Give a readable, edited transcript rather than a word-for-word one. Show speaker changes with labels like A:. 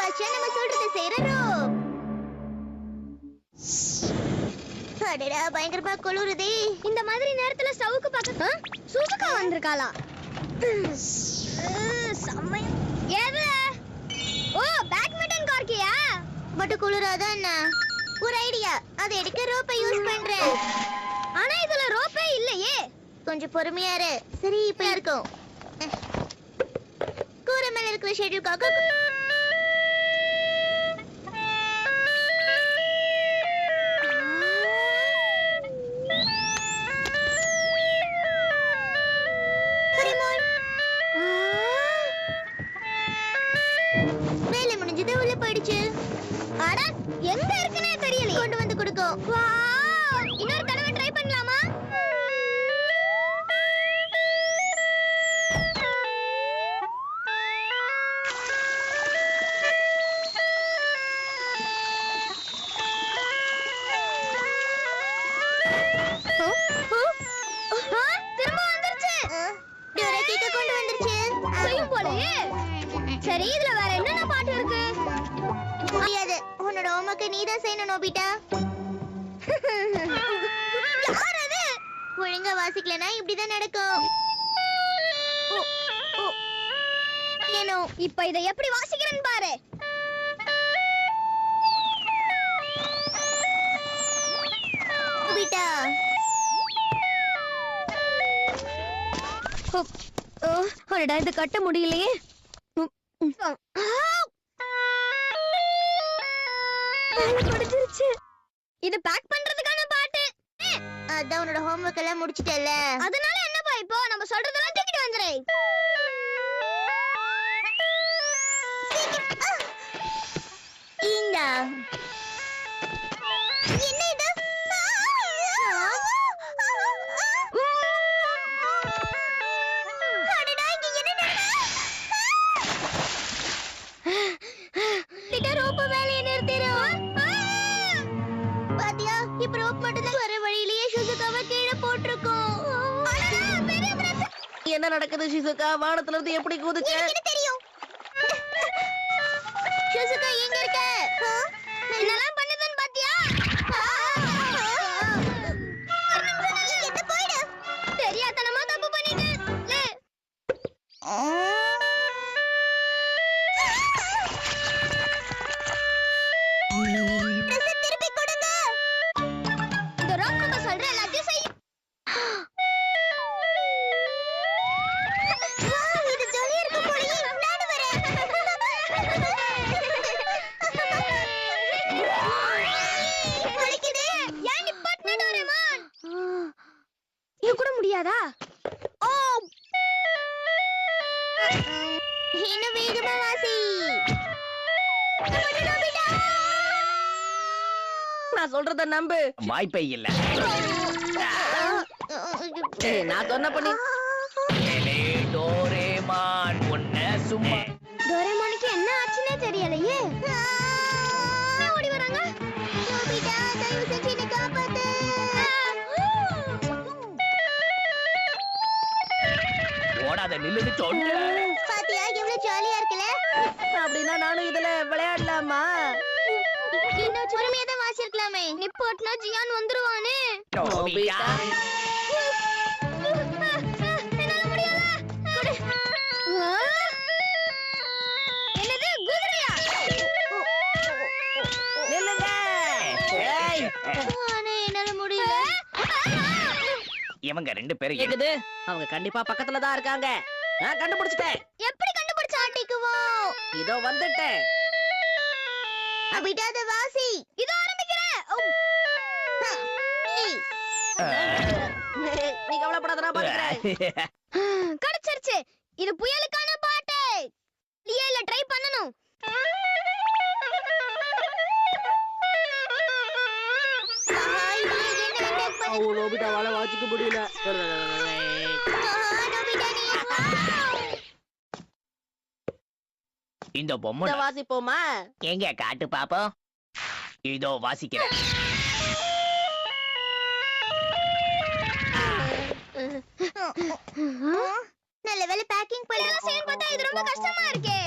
A: வாஷா நம்ம சொல்றது செய்றோம். அடடா பயங்கரமா குளிருதே. இந்த மாதிரி நேரத்துல ஸ்டவ்க்கு பக்கத்துல சுசுகா வந்திருக்காளா? சமயம் ஏது? ஓ பேட்மிண்டன் கார்க்கியா? பட் குளிராதா என்ன? ஒரு ஐடியா. அதை எடுக்க ரோப்பை யூஸ் பண்றேன். ஆனா இதுல ரோப்பே இல்லையே. கொஞ்சம் பொறுமையா இரு. சரி இப்ப இருக்கும். கூரை மேல இருக்கிற ஷெட்யூல்காக வேலை முடிஞ்சது. உள்ள போயிடுச்சு. அட எங்க இருக்குனே தெரியல. கொண்டு வந்து கொடுக்கும். வாவ்! இன்னொரு தடவை ட்ரை பண்ணலாமா? திரும்ப வந்துருச்சு. டோரேக்கிக்கு கொண்டு வந்துருச்சு. செய்யும் போலயே. சரி இதுல வேற என்னென்ன பாட்டு இருக்கு? முடியாது. உன்னோட ஹோம்வொர்க்கை நீதான் செய்யணும் நோபிட்டா. யார் அது? ஒழுங்கா வாசிக்கலனா இப்படிதான் நடக்கும். ஏனோ இப்ப இதை எப்படி வாசிக்கிறேன்னு பாரு. நோபிட்டா அடடா இது கட்ட முடியலையே. இது பேக் பண்றதுக்கான பாட்டு. அதான் உன்னோட ஹோம்வொர்க் எல்லாம் முடிச்சிட்டல. அதனால என்னப்பா இப்போ நம்ம சொல்றதெல்லாம் தூக்கிட்டு வந்துரு. இந்தா. என்ன இது? அடடா இங்க என்ன நடக்குது? கிட்ட ரோப் வேலைய நிறுத்திரோம். பாத்தியா இப்ப ரோப் மட்டும் தான் வர வழியிலேயே ஷிசுகாவை கீழே போட்டுருக்கோம்.
B: என்ன நடக்குது ஷிசுகா? வானத்துல இருந்து எப்படி குதிச்ச?
A: எனக்கு தெரியும். ஷிசுகா எங்க இருக்க? என்னலாம் பண்ணுதுன்னு பாத்தியா? எங்க போயிடு? தெரியாதனமா தப்பு பண்ணிட்டேன். திருப்பி கொடுங்க. இந்த ரோப் நம்ம சொல்ற எல்லாத்தையும் செய். இது ஜாலியா இருக்கு போலயே. நானும் வரேன். வலிக்குது. ஏன் நிப்பாட்டுன டோரேமான்? இது கூட முடியாதா? ஓ இன்னும் வேகமா வாசி.
B: நான் சொல்றத நம்பு.
C: வாய்ப்பே இல்ல.
B: நான் சொன்ன பண்ணி.
C: டோரேமான் உன்னை சும்மா.
A: டோரேமானுக்கு என்ன ஆச்சுன்னே தெரியலையே. ஓடி வராங்க. நோபிட்டா தயவு செஞ்சு என்னை காப்பாத்து.
C: ஓடாத நில்லுன்னு சொன்னேன்.
A: பாத்தியா எவ்வளவு ஜாலியா இருக்குல?
B: அப்படின்னா நானும் இதுல விளையாடலாமா?
A: இன்னும் பொறுமையா தான் வாசிக்கலாமே. நிப்பாட்னா ஜியான் வந்துருவானே.
C: நோபிட்டா.
A: என்னால முடியல. என்னது குதிரையா?
B: நில்லுங்க. ஏய்
A: ஆனா என்னால முடியல.
C: இவங்க ரெண்டு பேரும்
B: கேக்குது? அவங்க கண்டிப்பா பக்கத்துல தான் இருக்காங்க. நான் கண்டுபிடிச்சிட்டேன்.
A: எப்படி கண்டுபிடிச்ச? ஆட்டிக்குவோம்.
B: இதோ வந்துட்டேன்.
A: அபிடாத வாசி. இதோ ஆரம்பிக்கிறேன்.
B: நீ கவலைப்படாத, நான் பாத்துக்கிறேன்.
A: கிடைச்சிருச்சு. இது புயலுக்கான பாட்டு. லியேல ட்ரை பண்ணனும்.
B: நோபிட்டாவால வாசிக்க முடியல.
C: இந்த பொம்மை
B: வாசிப்போமா?
C: எங்க காட்டு பாப்போம். இதோ வாசிக்கிறேன்.
A: நல்ல வேளை பேக்கிங் பண்ணலாம். பார்த்தா இது ரொம்ப கஷ்டமா இருக்கே.